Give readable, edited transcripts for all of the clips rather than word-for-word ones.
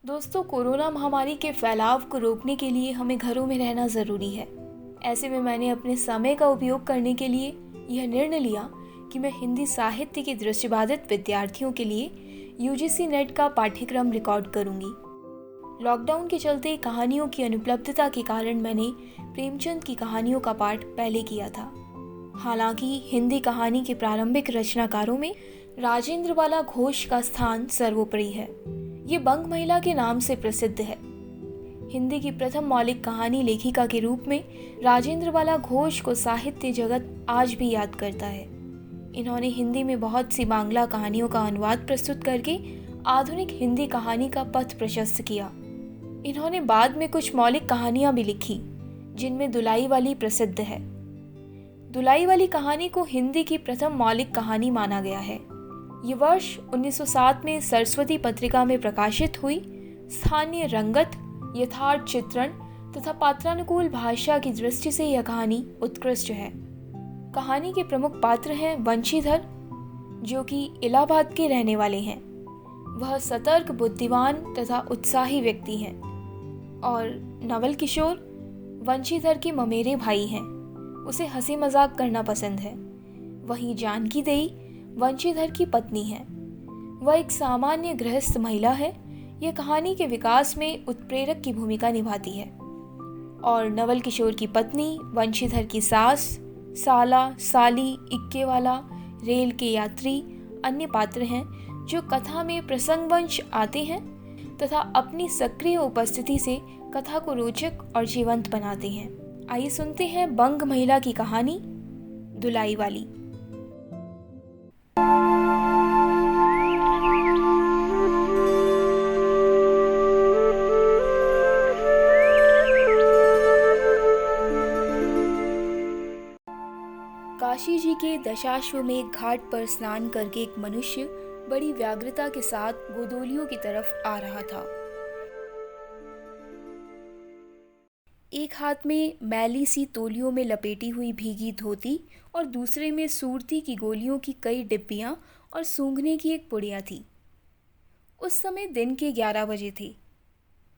दोस्तों, कोरोना महामारी के फैलाव को रोकने के लिए हमें घरों में रहना ज़रूरी है। ऐसे में मैंने अपने समय का उपयोग करने के लिए यह निर्णय लिया कि मैं हिंदी साहित्य के दृष्टिबाधित विद्यार्थियों के लिए यूजीसी नेट का पाठ्यक्रम रिकॉर्ड करूंगी। लॉकडाउन के चलते कहानियों की अनुपलब्धता के कारण मैंने प्रेमचंद की कहानियों का पाठ पहले किया था। हालांकि हिंदी कहानी के प्रारंभिक रचनाकारों में राजेंद्र बाला घोष का स्थान सर्वोपरि है। ये बंग महिला के नाम से प्रसिद्ध है। हिंदी की प्रथम मौलिक कहानी लेखिका के रूप में राजेंद्र बाला घोष को साहित्य जगत आज भी याद करता है। इन्होंने हिंदी में बहुत सी बांग्ला कहानियों का अनुवाद प्रस्तुत करके आधुनिक हिंदी कहानी का पथ प्रशस्त किया। इन्होंने बाद में कुछ मौलिक कहानियां भी लिखी, जिनमें दुलाई वाली प्रसिद्ध है। दुलाई वाली कहानी को हिंदी की प्रथम मौलिक कहानी माना गया है। ये वर्ष 1907 में सरस्वती पत्रिका में प्रकाशित हुई। स्थानीय रंगत, यथार्थ चित्रण तथा पात्रानुकूल भाषा की दृष्टि से यह कहानी उत्कृष्ट है। कहानी के प्रमुख पात्र हैं वंशीधर, जो कि इलाहाबाद के रहने वाले हैं। वह सतर्क, बुद्धिमान तथा उत्साही व्यक्ति हैं। और नवल किशोर वंशीधर के ममेरे भाई हैं। उसे हंसी मजाक करना पसंद है। वहीं जानकी देई वंशीधर की पत्नी है। वह एक सामान्य गृहस्थ महिला है। यह कहानी के विकास में उत्प्रेरक की भूमिका निभाती है। और नवल किशोर की पत्नी वंशीधर की सास, साला, साली, इक्केवाला, रेल के यात्री अन्य पात्र हैं जो कथा में प्रसंगवंश आते हैं तथा अपनी सक्रिय उपस्थिति से कथा को रोचक और जीवंत बनाते हैं। आइए सुनते हैं बंग महिला की कहानी दुलाई वाली। काशी जी के दशाश्वमेध घाट पर स्नान करके एक मनुष्य बड़ी व्याग्रता के साथ गोदोलियों की तरफ आ रहा था। एक हाथ में मैली सी तोलियों में लपेटी हुई भीगी धोती और दूसरे में सूरती की गोलियों की कई डिब्बियां और सूंघने की एक पुड़िया थी। उस समय दिन के 11 बजे थे।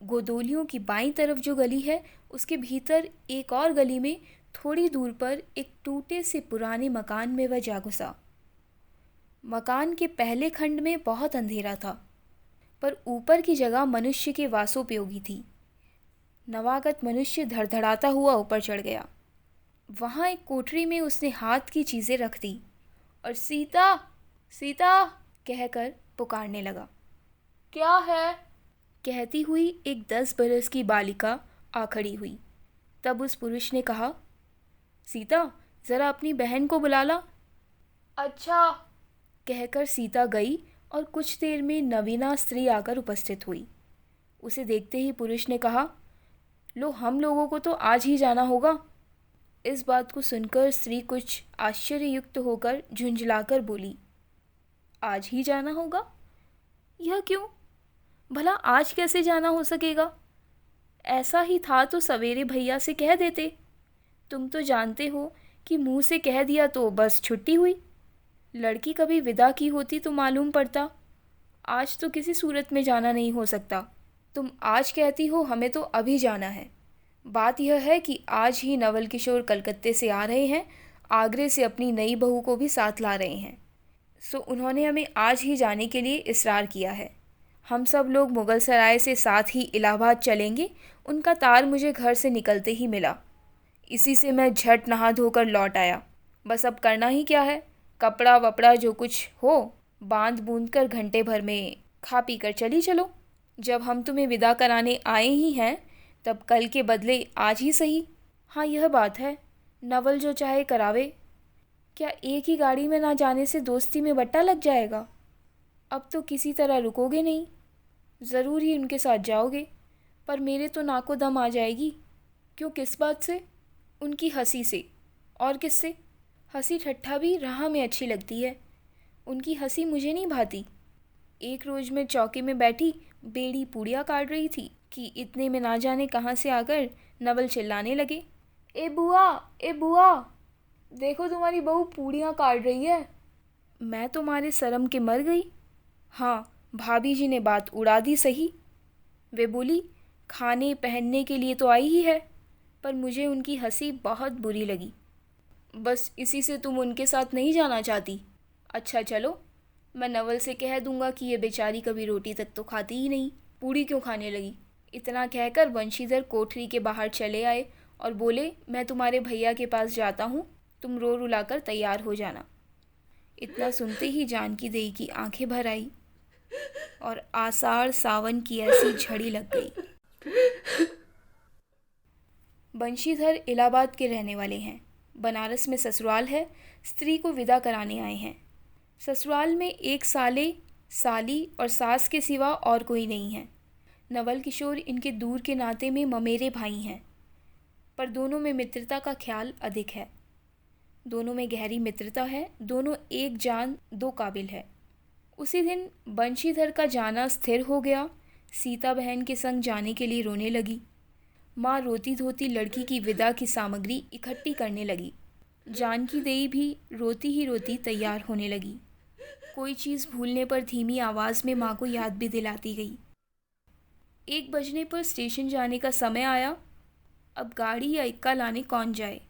गोदोलियों की बाईं तरफ जो गली है, उसके भीतर एक और गली में थोड़ी दूर पर एक टूटे से पुराने मकान में वह जा घुसा। मकान के पहले खंड में बहुत अंधेरा था, पर ऊपर की जगह मनुष्य के वासोपयोगी थी। नवागत मनुष्य धड़धड़ाता हुआ ऊपर चढ़ गया। वहां एक कोठरी में उसने हाथ की चीजें रख दी और सीता सीता कहकर पुकारने लगा। क्या है? कहती हुई एक 10 बरस की बालिका आ खड़ी हुई। तब उस पुरुष ने कहा, सीता, जरा अपनी बहन को बुला ला। अच्छा, कहकर सीता गई और कुछ देर में नवीना स्त्री आकर उपस्थित हुई। उसे देखते ही पुरुष ने कहा, लो, हम लोगों को तो आज ही जाना होगा। इस बात को सुनकर स्त्री कुछ आश्चर्ययुक्त होकर झुंझलाकर बोली, आज ही जाना होगा? यह क्यों? भला आज कैसे जाना हो सकेगा? ऐसा ही था तो सवेरे भैया से कह देते। तुम तो जानते हो कि मुंह से कह दिया तो बस छुट्टी हुई। लड़की कभी विदा की होती तो मालूम पड़ता। आज तो किसी सूरत में जाना नहीं हो सकता। तुम आज कहती हो हमें तो अभी जाना है। बात यह है कि आज ही नवल किशोर कलकत्ते से आ रहे हैं। आगरे से अपनी नई बहू को भी साथ ला रहे हैं। सो उन्होंने हमें आज ही जाने के लिए इसरार किया है। हम सब लोग मुगल सराय से साथ ही इलाहाबाद चलेंगे। उनका तार मुझे घर से निकलते ही मिला। इसी से मैं झट नहा धोकर लौट आया। बस अब करना ही क्या है, कपड़ा वपड़ा जो कुछ हो बांध बूंद कर घंटे भर में खा पी कर चली चलो। जब हम तुम्हें विदा कराने आए ही हैं, तब कल के बदले आज ही सही। हाँ, यह बात है, नवल जो चाहे करावे। क्या एक ही गाड़ी में ना जाने से दोस्ती में बट्टा लग जाएगा? अब तो किसी तरह रुकोगे नहीं, ज़रूर ही उनके साथ जाओगे। पर मेरे तो नाको दम आ जाएगी। क्यों, किस बात से? उनकी हंसी से। और किससे? हंसी ठट्ठा भी राह में अच्छी लगती है। उनकी हंसी मुझे नहीं भाती। एक रोज मैं चौके में बैठी बेड़ी पूड़ियाँ काट रही थी कि इतने में ना जाने कहाँ से आकर नवल चिल्लाने लगे, ए बुआ, ए बुआ, देखो तुम्हारी बहू पूड़ियाँ काट रही है। मैं तो मारे शर्म के मर गई। हाँ, भाभी जी ने बात उड़ा दी सही। वे बोली, खाने पहनने के लिए तो आई ही है। पर मुझे उनकी हंसी बहुत बुरी लगी। बस इसी से तुम उनके साथ नहीं जाना चाहती? अच्छा चलो, मैं नवल से कह दूंगा कि ये बेचारी कभी रोटी तक तो खाती ही नहीं, पूड़ी क्यों खाने लगी। इतना कहकर बंशीधर कोठरी के बाहर चले आए और बोले, मैं तुम्हारे भैया के पास जाता हूँ, तुम रो रुलाकर तैयार हो जाना। इतना सुनते ही जानकी देई की आंखें भर आई और आषाढ़ सावन की ऐसी झड़ी लग गई। बंशीधर इलाहाबाद के रहने वाले हैं। बनारस में ससुराल है, स्त्री को विदा कराने आए हैं। ससुराल में एक साले, साली और सास के सिवा और कोई नहीं है। नवल किशोर इनके दूर के नाते में ममेरे भाई हैं, पर दोनों में मित्रता का ख्याल अधिक है। दोनों में गहरी मित्रता है, दोनों एक जान दो काबिल है। उसी दिन बंशीधर का जाना स्थिर हो गया। सीता बहन के संग जाने के लिए रोने लगी। माँ रोती धोती लड़की की विदा की सामग्री इकट्ठी करने लगी। जानकी देई भी रोती ही रोती तैयार होने लगी। कोई चीज़ भूलने पर धीमी आवाज़ में माँ को याद भी दिलाती गई। 1 बजने पर स्टेशन जाने का समय आया। अब गाड़ी या इक्का लाने कौन जाए।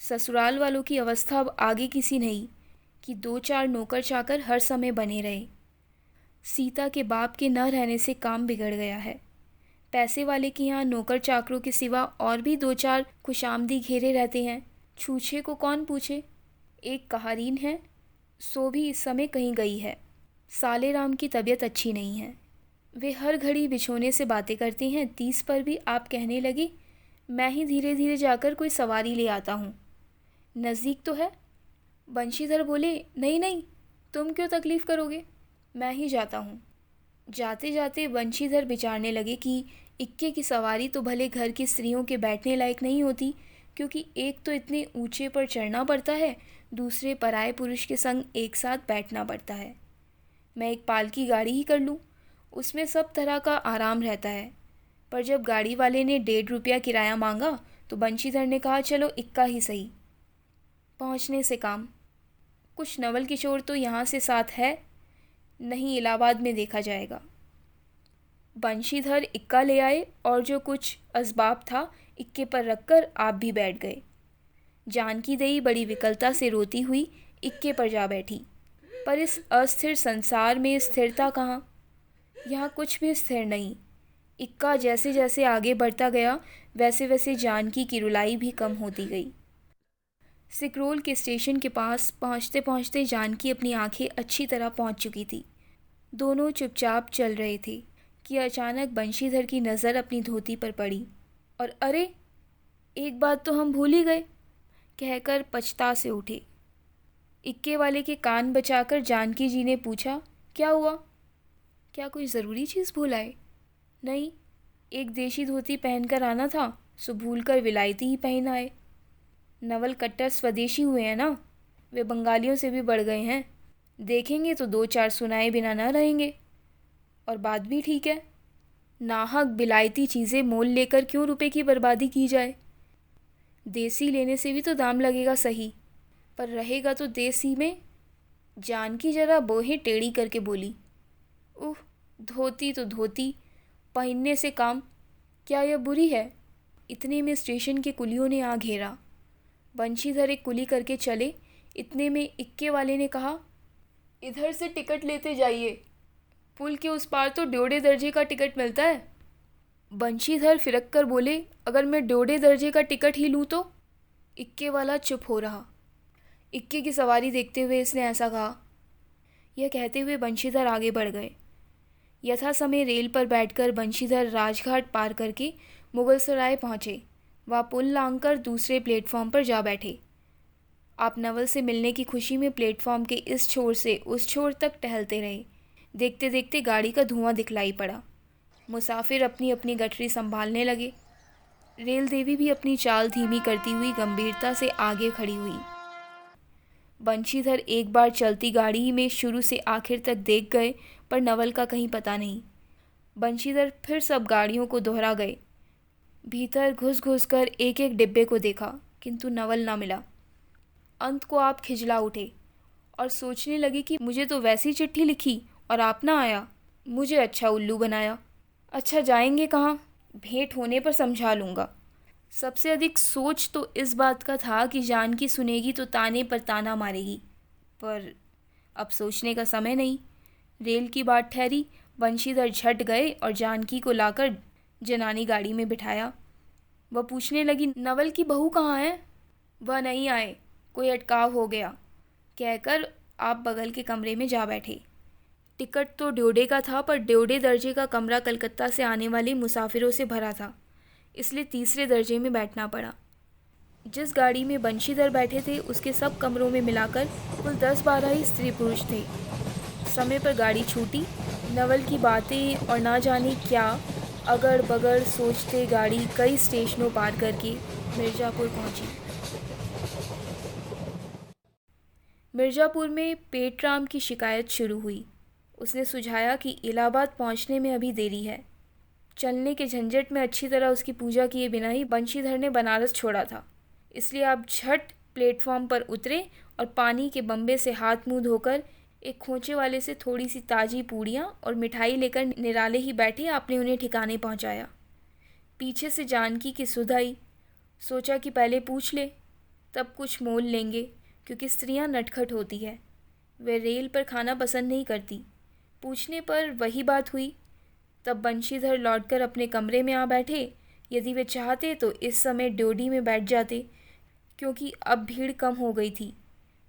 ससुराल वालों की अवस्था अब आगे किसी नहीं कि 2-4 नौकर चाकर हर समय बने रहे। सीता के बाप के न रहने से काम बिगड़ गया है। पैसे वाले के यहाँ नौकर चाकरों के सिवा और भी 2-4 खुशामदी घेरे रहते हैं। छूछे को कौन पूछे। एक कहारीन है, सो भी इस समय कहीं गई है। साले राम की तबीयत अच्छी नहीं है। वे हर घड़ी बिछोने से बातें करते हैं। 30 पर भी आप कहने लगे, मैं ही धीरे धीरे जाकर कोई सवारी ले आता हूँ, नज़दीक तो है। बंशीधर बोले, नहीं नहीं, तुम क्यों तकलीफ़ करोगे, मैं ही जाता हूँ। जाते जाते बंशीधर विचारने लगे कि इक्के की सवारी तो भले घर की स्त्रियों के बैठने लायक नहीं होती, क्योंकि एक तो इतने ऊंचे पर चढ़ना पड़ता है, दूसरे पराये पुरुष के संग एक साथ बैठना पड़ता है। मैं एक पालकी गाड़ी ही कर लूँ, उसमें सब तरह का आराम रहता है। पर जब गाड़ी वाले ने 1.5 रुपया किराया मांगा तो बंशीधर ने कहा, चलो इक्का ही सही, पहुँचने से काम। कुछ नवल किशोर तो यहाँ से साथ है, नहीं इलाहाबाद में देखा जाएगा। बंशीधर इक्का ले आए और जो कुछ असबाब था इक्के पर रखकर आप भी बैठ गए। जानकी देई बड़ी विकलता से रोती हुई इक्के पर जा बैठी। पर इस अस्थिर संसार में स्थिरता कहाँ। यहाँ कुछ भी स्थिर नहीं। इक्का जैसे जैसे आगे बढ़ता गया वैसे वैसे जानकी की रुलाई भी कम होती गई। सिकरोल के स्टेशन के पास पहुँचते पहुँचते जानकी अपनी आंखें अच्छी तरह पहुँच चुकी थी। दोनों चुपचाप चल रहे थे कि अचानक बंशीधर की नज़र अपनी धोती पर पड़ी और अरे, एक बात तो हम भूल ही गए, कहकर पछता से उठे। इक्के वाले के कान बचाकर जानकी जी ने पूछा, क्या हुआ, क्या कोई ज़रूरी चीज़ भूल आए? नहीं, एक देशी धोती पहनकर आना था, सो भूलकर विलायती ही पहन आए। नवल कट्टर स्वदेशी हुए हैं ना, वे बंगालियों से भी बढ़ गए हैं। देखेंगे तो 2-4 सुनाए बिना न रहेंगे। और बात भी ठीक है, नाहक बिलायती चीज़ें मोल लेकर क्यों रुपए की बर्बादी की जाए। देसी लेने से भी तो दाम लगेगा सही, पर रहेगा तो देसी में। जानकी जरा बोहें टेढ़ी करके बोली, उह, धोती तो धोती, पहनने से काम, क्या यह बुरी है? इतने में स्टेशन के कुलियों ने आ घेरा। बंशीधर एक कुली करके चले। इतने में इक्के वाले ने कहा, इधर से टिकट लेते जाइए, पुल के उस पार तो ड्योढ़े दर्जे का टिकट मिलता है। बंशीधर फिरक कर बोले, अगर मैं ड्योढ़े दर्जे का टिकट ही लूँ तो? इक्के वाला चुप हो रहा। इक्के की सवारी देखते हुए इसने ऐसा कहा। यह कहते हुए बंशीधर आगे बढ़ गए। यथा समय रेल पर बैठकर बंशीधर राजघाट पार करके मुगलसराय पहुँचे। वह पुल लांघकर दूसरे प्लेटफॉर्म पर जा बैठे। आप नवल से मिलने की खुशी में प्लेटफॉर्म के इस छोर से उस छोर तक टहलते रहे। देखते देखते गाड़ी का धुआं दिखलाई पड़ा। मुसाफिर अपनी अपनी गठरी संभालने लगे। रेल देवी भी अपनी चाल धीमी करती हुई गंभीरता से आगे खड़ी हुई। बंशीधर एक बार चलती गाड़ी में शुरू से आखिर तक देख गए, पर नवल का कहीं पता नहीं। बंशीधर फिर सब गाड़ियों को दोहरा गए। भीतर घुस घुस कर एक एक डिब्बे को देखा, किंतु नवल ना मिला। अंत को आप खिजला उठे और सोचने लगे कि मुझे तो वैसी चिट्ठी लिखी और आप ना आया, मुझे अच्छा उल्लू बनाया। अच्छा, जाएंगे कहाँ? भेंट होने पर समझा लूँगा। सबसे अधिक सोच तो इस बात का था कि जानकी सुनेगी तो ताने पर ताना मारेगी, पर अब सोचने का समय नहीं। रेल की बात ठहरी। बंशीधर झट गए और जानकी को लाकर जनानी गाड़ी में बिठाया। वह पूछने लगी, नवल की बहू कहाँ है? वह नहीं आए, कोई अटकाव हो गया, कहकर आप बगल के कमरे में जा बैठे। टिकट तो ड्योढ़े का था, पर ड्योढ़े दर्जे का कमरा कलकत्ता से आने वाले मुसाफिरों से भरा था, इसलिए तीसरे दर्जे में बैठना पड़ा। जिस गाड़ी में बंशीधर बैठे थे उसके सब कमरों में मिलाकर कुल 10-12 ही स्त्री पुरुष थे। समय पर गाड़ी छूटी। नवल की बातें और ना जाने क्या अगड़ बगड़ सोचते गाड़ी कई स्टेशनों पार करके मिर्ज़ापुर पहुंची। मिर्ज़ापुर में पेटराम की शिकायत शुरू हुई। उसने सुझाया कि इलाहाबाद पहुंचने में अभी देरी है। चलने के झंझट में अच्छी तरह उसकी पूजा किए बिना ही बंशीधर ने बनारस छोड़ा था, इसलिए आप झट प्लेटफॉर्म पर उतरे और पानी के बम्बे से हाथ मुंह धोकर एक खोचे वाले से थोड़ी सी ताज़ी पूड़ियाँ और मिठाई लेकर निराले ही बैठे आपने उन्हें ठिकाने पहुंचाया। पीछे से जानकी की सुध आई। सोचा कि पहले पूछ ले, तब कुछ मोल लेंगे, क्योंकि स्त्रियां नटखट होती है, वे रेल पर खाना पसंद नहीं करती। पूछने पर वही बात हुई। तब बंशीधर लौटकर अपने कमरे में आ बैठे। यदि वे चाहते तो इस समय ड्योढ़ी में बैठ जाते, क्योंकि अब भीड़ कम हो गई थी,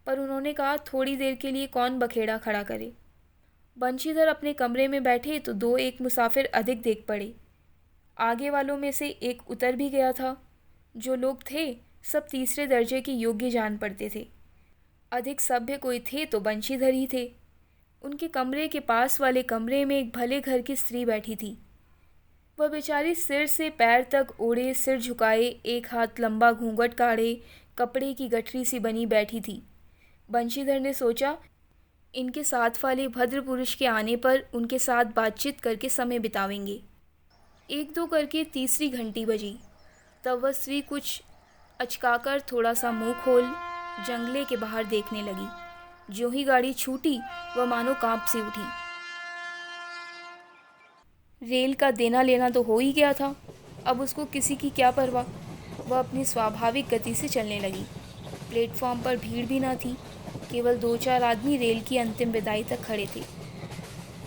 पर उन्होंने कहा थोड़ी देर के लिए कौन बखेड़ा खड़ा करे। बंशीधर अपने कमरे में बैठे तो 2-1 मुसाफिर अधिक देख पड़े। आगे वालों में से एक उतर भी गया था। जो लोग थे सब तीसरे दर्जे के योग्य जान पड़ते थे। अधिक सभ्य कोई थे तो बंशीधर ही थे। उनके कमरे के पास वाले कमरे में एक भले घर की स्त्री बैठी थी। वह बेचारी सिर से पैर तक ओढ़े, सिर झुकाए, एक हाथ लंबा घूंघट काढ़े, कपड़े की गठरी सी बनी बैठी थी। बंशीधर ने सोचा, इनके साथ वाले भद्र पुरुष के आने पर उनके साथ बातचीत करके समय बितावेंगे। 1-2 करके तीसरी घंटी बजी। तब वह स्त्री कुछ अचकाकर थोड़ा सा मुंह खोल जंगले के बाहर देखने लगी। जो ही गाड़ी छूटी वह मानो कांप सी उठी। रेल का देना लेना तो हो ही गया था, अब उसको किसी की क्या परवाह। वह अपनी स्वाभाविक गति से चलने लगी। प्लेटफॉर्म पर भीड़ भी ना थी, केवल 2-4 आदमी रेल की अंतिम विदाई तक खड़े थे।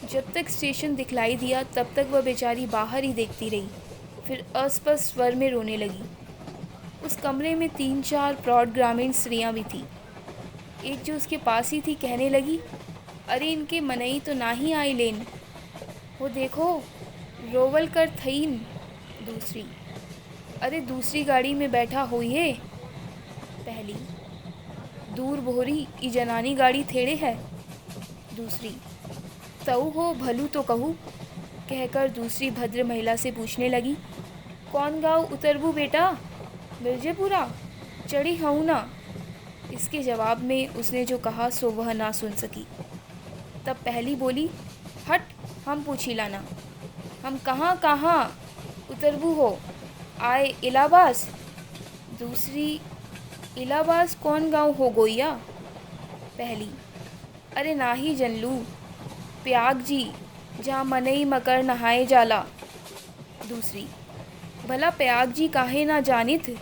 जब तक स्टेशन दिखलाई दिया तब तक वह बेचारी बाहर ही देखती रही, फिर अस्पष्ट स्वर में रोने लगी। उस कमरे में 3-4 प्रौढ़ ग्रामीण स्त्रियां भी थीं। एक जो उसके पास ही थी कहने लगी, अरे इनके मनई तो ना ही आई लेन, वो देखो रोवल कर थईन। दूसरी, अरे दूसरी गाड़ी में बैठा होइए। पहली, दूर बोहरी ई जनानी गाड़ी थेड़े है। दूसरी, तऊ हो भलू तो कहू, कहकर दूसरी भद्र महिला से पूछने लगी, कौन गाँव उतरबू बेटा? मिर्जेपुरा चढ़ी हूँ ना। इसके जवाब में उसने जो कहा सो वह ना सुन सकी। तब पहली बोली, हट, हम पूछी लाना, हम कहाँ कहाँ उतरबू हो, आए इलाहाबाद। दूसरी, इलाहाबाद कौन गाँव हो गोइया? पहली, अरे ना ही जनलू, प्याग जी, जहाँ मनई मकर नहाए जाला। दूसरी, भला प्याग जी काहे ना जानित,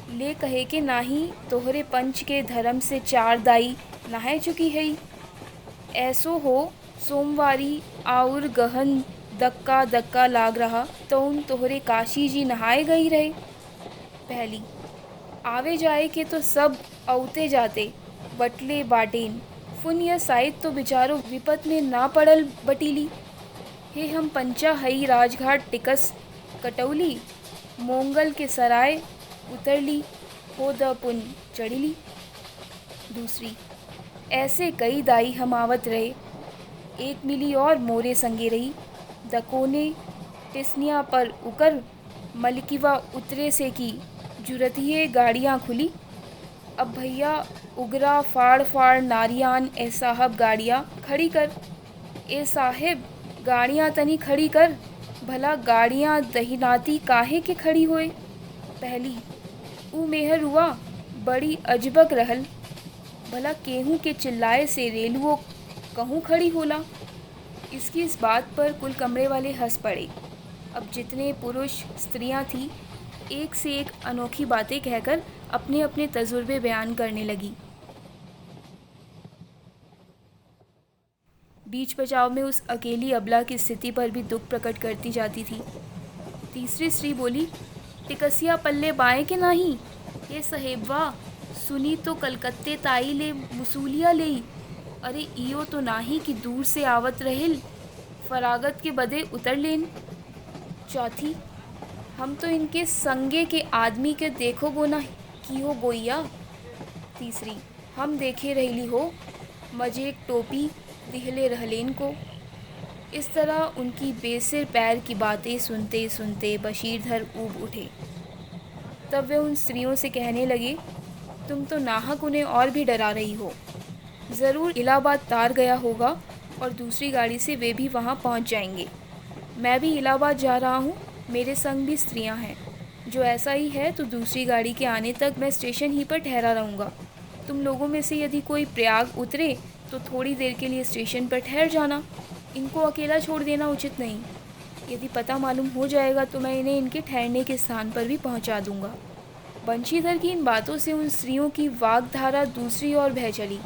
ले कहे के नाही तोहरे पंच के धर्म से 4 दाई नहाए चुकी है। ऐसो हो सोमवारी आउर गहन दक्का दक्का लाग रहा तो उन तोहरे काशी जी नहाए गई रहे। पहली, आवे जाए के तो सब औते जाते बटले बाटेन, फुन यह साइड तो बेचारो विपत में ना पड़ल बटीली। हे हम पंचा हई राजघाट टिकस कटौली, मोंगल के सराय उतरली, हो द पुन चढ़ली। दूसरी, ऐसे कई दाई हम आवत रहे, एक मिली और मोरे संगे रही, दकोने टिसनिया पर उकर मलकिवा उतरे से की जुरतिये गाड़ियाँ खुली। अब भैया उगरा फाड़ फाड़ नारियान ए साहब गाड़ियाँ खड़ी कर, ए साहेब गाड़ियाँ तनी खड़ी कर, भला गाड़ियाँ दहिनाती काहे के खड़ी होए। पहली, ऊ मेहर हुआ बड़ी अजबक रहल, भला केहू के चिल्लाए से रेलुओ कहूँ खड़ी होला। इसकी इस बात पर कुल कमरे वाले हंस पड़े। अब जितने पुरुष स्त्रियां थी, एक से एक अनोखी बातें कहकर अपने अपने तजुर्बे बयान करने लगी। बीच बचाव में उस अकेली अबला की स्थिति पर भी दुख प्रकट करती जाती थी। तीसरी स्त्री बोली, टिकसिया पल्ले बाएं के नाही, ये सहेबवा सुनी तो कलकत्ते ताई ले मुसूलिया लेई, अरे इयो तो नाही कि दूर से आवत रहेल, फरागत के बदे उतर लेन। चौथी, हम तो इनके संगे के आदमी के देखो गोना की हो गोइया। तीसरी, हम देखे रहली हो, मजे एक टोपी दिहले रहलेन को। इस तरह उनकी बेसिर पैर की बातें सुनते सुनते बशीरधर ऊब उठे। तब वे उन स्त्रियों से कहने लगे, तुम तो नाहक उन्हें और भी डरा रही हो। ज़रूर इलाहाबाद तार गया होगा और दूसरी गाड़ी से वे भी वहाँ पहुँच जाएंगे। मैं भी इलाहाबाद जा रहा हूँ, मेरे संग भी स्त्रियाँ हैं। जो ऐसा ही है तो दूसरी गाड़ी के आने तक मैं स्टेशन ही पर ठहरा रहूँगा। तुम लोगों में से यदि कोई प्रयाग उतरे तो थोड़ी देर के लिए स्टेशन पर ठहर जाना। इनको अकेला छोड़ देना उचित नहीं। यदि पता मालूम हो जाएगा तो मैं इन्हें इनके ठहरने के स्थान पर भी पहुंचा दूंगा। बंशीधर की इन बातों से उन स्त्रियों की वाग्धारा दूसरी ओर बह चली।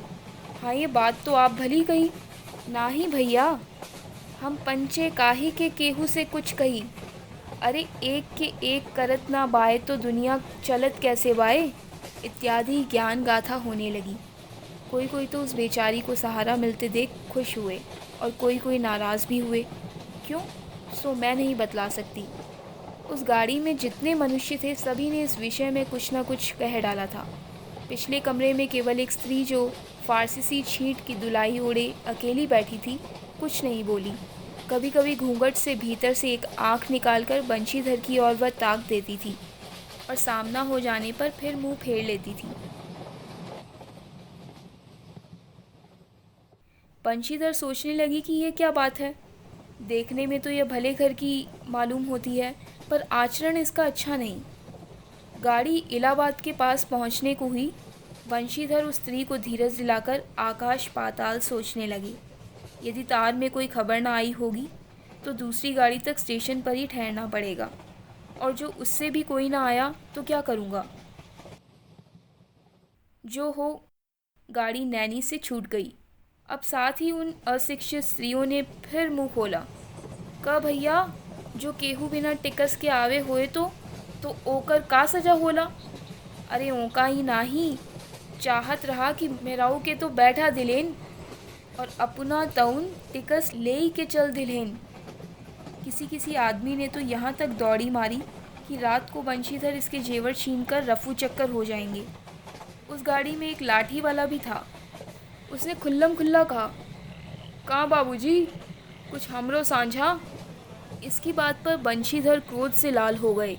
हाँ, ये बात तो आप भली कही। ना ही भैया, हम पंचे काहे के केहू से कुछ कही। अरे एक के एक करत ना बाए तो दुनिया चलत कैसे बाए, इत्यादि ज्ञान गाथा होने लगी। कोई कोई तो उस बेचारी को सहारा मिलते देख खुश हुए और कोई कोई नाराज़ भी हुए। क्यों, सो मैं नहीं बतला सकती। उस गाड़ी में जितने मनुष्य थे सभी ने इस विषय में कुछ न कुछ कह डाला था। पिछले कमरे में केवल एक स्त्री जो फारसी छींट की दुलाई ओढ़े अकेली बैठी थी, कुछ नहीं बोली। कभी कभी घूंघट से भीतर से एक आँख निकालकर बंशीधर की ओर वह ताक देती थी और सामना हो जाने पर फिर मुंह फेर लेती थी। बंशीधर सोचने लगी कि यह क्या बात है। देखने में तो यह भले घर की मालूम होती है, पर आचरण इसका अच्छा नहीं। गाड़ी इलाहाबाद के पास पहुंचने को हुई। बंशीधर उस स्त्री को धीरज दिलाकर आकाश पाताल सोचने लगी। यदि तार में कोई खबर ना आई होगी तो दूसरी गाड़ी तक स्टेशन पर ही ठहरना पड़ेगा, और जो उससे भी कोई ना आया तो क्या करूँगा। जो हो, गाड़ी नैनी से छूट गई। अब साथ ही उन अशिक्षित स्त्रियों ने फिर मुंह खोला। का भैया, जो केहू बिना टिकस के आवे होए तो ओकर का सजा होला। अरे ओका ही नाही, चाहत रहा कि मेराऊ के तो बैठा दिलेन और अपना तउन टिकस ले ही के चल दिलेन। किसी किसी आदमी ने तो यहाँ तक दौड़ी मारी कि रात को बंशीधर इसके जेवर छीनकर रफू चक्कर हो जाएंगे। उस गाड़ी में एक लाठी वाला भी था। उसने खुल्लम खुल्ला कहा, कहाँ बाबूजी, कुछ हमरो सांझा। इसकी बात पर बंशीधर क्रोध से लाल हो गए।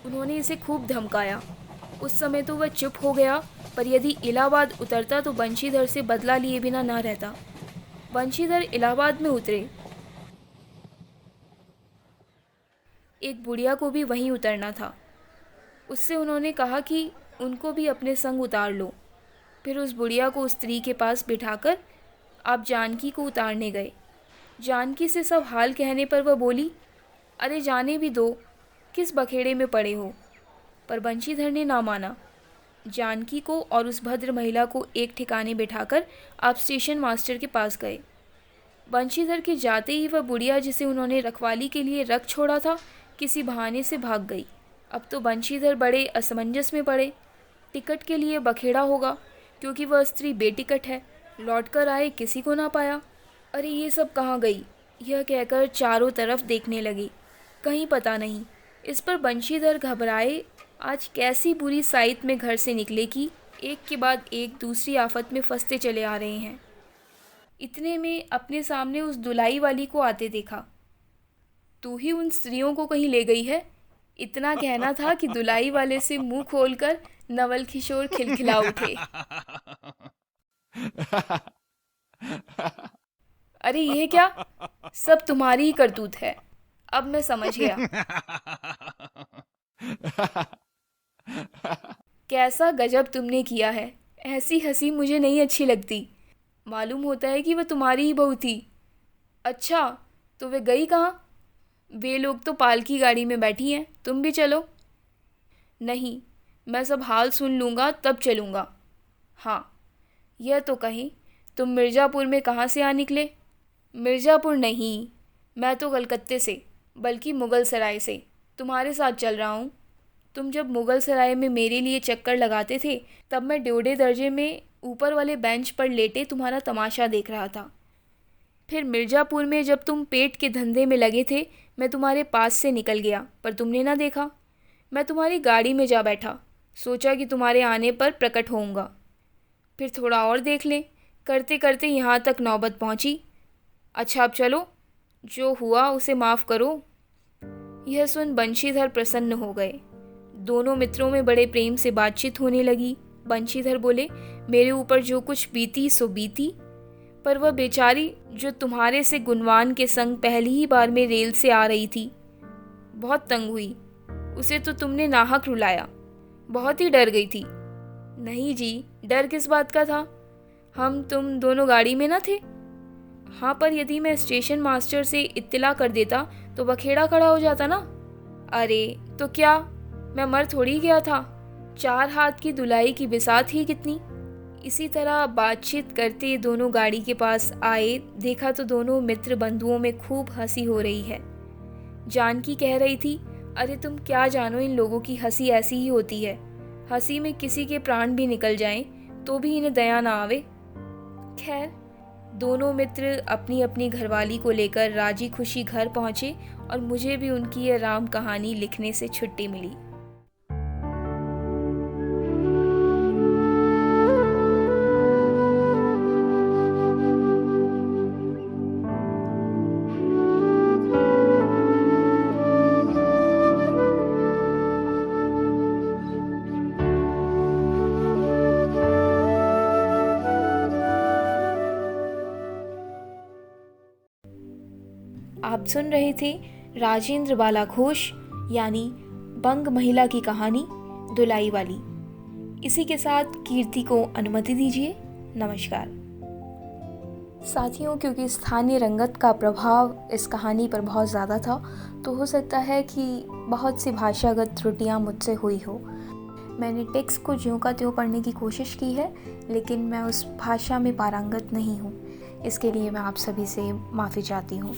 उन्होंने इसे खूब धमकाया। उस समय तो वह चुप हो गया, पर यदि इलाहाबाद उतरता तो बंशीधर से बदला लिए बिना ना रहता। बंशीधर इलाहाबाद में उतरे। एक बुढ़िया को भी वहीं उतरना था। उससे उन्होंने कहा कि उनको भी अपने संग उतार लो। फिर उस बुढ़िया को उस स्त्री के पास बिठाकर आप जानकी को उतारने गए। जानकी से सब हाल कहने पर वह बोली, अरे जाने भी दो, किस बखेड़े में पड़े हो। पर बंशीधर ने ना माना। जानकी को और उस भद्र महिला को एक ठिकाने बिठाकर आप स्टेशन मास्टर के पास गए। बंशीधर के जाते ही वह बुढ़िया जिसे उन्होंने रखवाली के लिए रख छोड़ा था, किसी बहाने से भाग गई। अब तो बंशीधर बड़े असमंजस में पड़े। टिकट के लिए बखेड़ा होगा, क्योंकि वह स्त्री बेटिकट है। लौट कर आए, किसी को ना पाया। अरे ये सब कहाँ गई, यह कहकर चारों तरफ देखने लगी। कहीं पता नहीं। इस पर बंशीधर घबराए। आज कैसी बुरी साइत में घर से निकले कि एक के बाद एक दूसरी आफत में फंसते चले आ रहे हैं। इतने में अपने सामने उस दुलाई वाली को आते देखा। तू ही उन स्त्रियों को कहीं ले गई है, इतना कहना था कि दुलाई वाले से मुंह खोलकर नवल किशोर खिलखिला उठे। अरे ये क्या, सब तुम्हारी ही करतूत है। अब मैं समझ गया। कैसा गजब तुमने किया है। ऐसी हंसी मुझे नहीं अच्छी लगती। मालूम होता है कि वह तुम्हारी ही बहू थी। अच्छा, तो वे गई कहाँ? वे लोग तो पालकी गाड़ी में बैठी हैं, तुम भी चलो। नहीं, मैं सब हाल सुन लूँगा तब चलूँगा। हाँ, यह तो कहीं तुम मिर्ज़ापुर में कहाँ से आ निकले? मिर्ज़ापुर नहीं, मैं तो कलकत्ते से, बल्कि मुग़ल सराय से तुम्हारे साथ चल रहा हूँ। तुम जब मुग़ल सराय में मेरे लिए चक्कर लगाते थे तब मैं ड्योढ़े दर्जे में ऊपर वाले बेंच पर लेटे तुम्हारा तमाशा देख रहा था। फिर मिर्ज़ापुर में जब तुम पेट के धंधे में लगे थे मैं तुम्हारे पास से निकल गया, पर तुमने ना देखा। मैं तुम्हारी गाड़ी में जा बैठा, सोचा कि तुम्हारे आने पर प्रकट होऊंगा। फिर थोड़ा और देख लें, करते करते यहाँ तक नौबत पहुँची। अच्छा अब चलो, जो हुआ उसे माफ़ करो। यह सुन बंशीधर प्रसन्न हो गए। दोनों मित्रों में बड़े प्रेम से बातचीत होने लगी। बंशीधर बोले, मेरे ऊपर जो कुछ बीती सो बीती, पर वह बेचारी जो तुम्हारे से गुणवान के संग पहली ही बार में रेल से आ रही थी, बहुत तंग हुई। उसे तो तुमने नाहक रुलाया, बहुत ही डर गई थी। नहीं जी, डर किस बात का था, हम तुम दोनों गाड़ी में ना थे। हाँ, पर यदि मैं स्टेशन मास्टर से इत्तला कर देता तो बखेड़ा खड़ा हो जाता ना। अरे तो क्या, मैं मर थोड़ी गया था, 4 हाथ की दुलाई की बिसात ही कितनी। इसी तरह बातचीत करते दोनों गाड़ी के पास आए। देखा तो दोनों मित्र बंधुओं में खूब हंसी हो रही है। जानकी कह रही थी, अरे तुम क्या जानो, इन लोगों की हंसी ऐसी ही होती है। हंसी में किसी के प्राण भी निकल जाएं तो भी इन्हें दया ना आवे। खैर, दोनों मित्र अपनी अपनी घरवाली को लेकर राजी खुशी घर पहुँचे और मुझे भी उनकी ये राम कहानी लिखने से छुट्टी मिली। आप सुन रहे थे राजेंद्र बाला घोष यानी बंग महिला की कहानी दुलाई वाली। इसी के साथ कीर्ति को अनुमति दीजिए। नमस्कार साथियों, क्योंकि स्थानीय रंगत का प्रभाव इस कहानी पर बहुत ज़्यादा था तो हो सकता है कि बहुत सी भाषागत त्रुटियां मुझसे हुई हो। मैंने टेक्स्ट को ज्यों का त्यों पढ़ने की कोशिश की है, लेकिन मैं उस भाषा में पारंगत नहीं हूँ। इसके लिए मैं आप सभी से माफ़ी चाहती हूँ।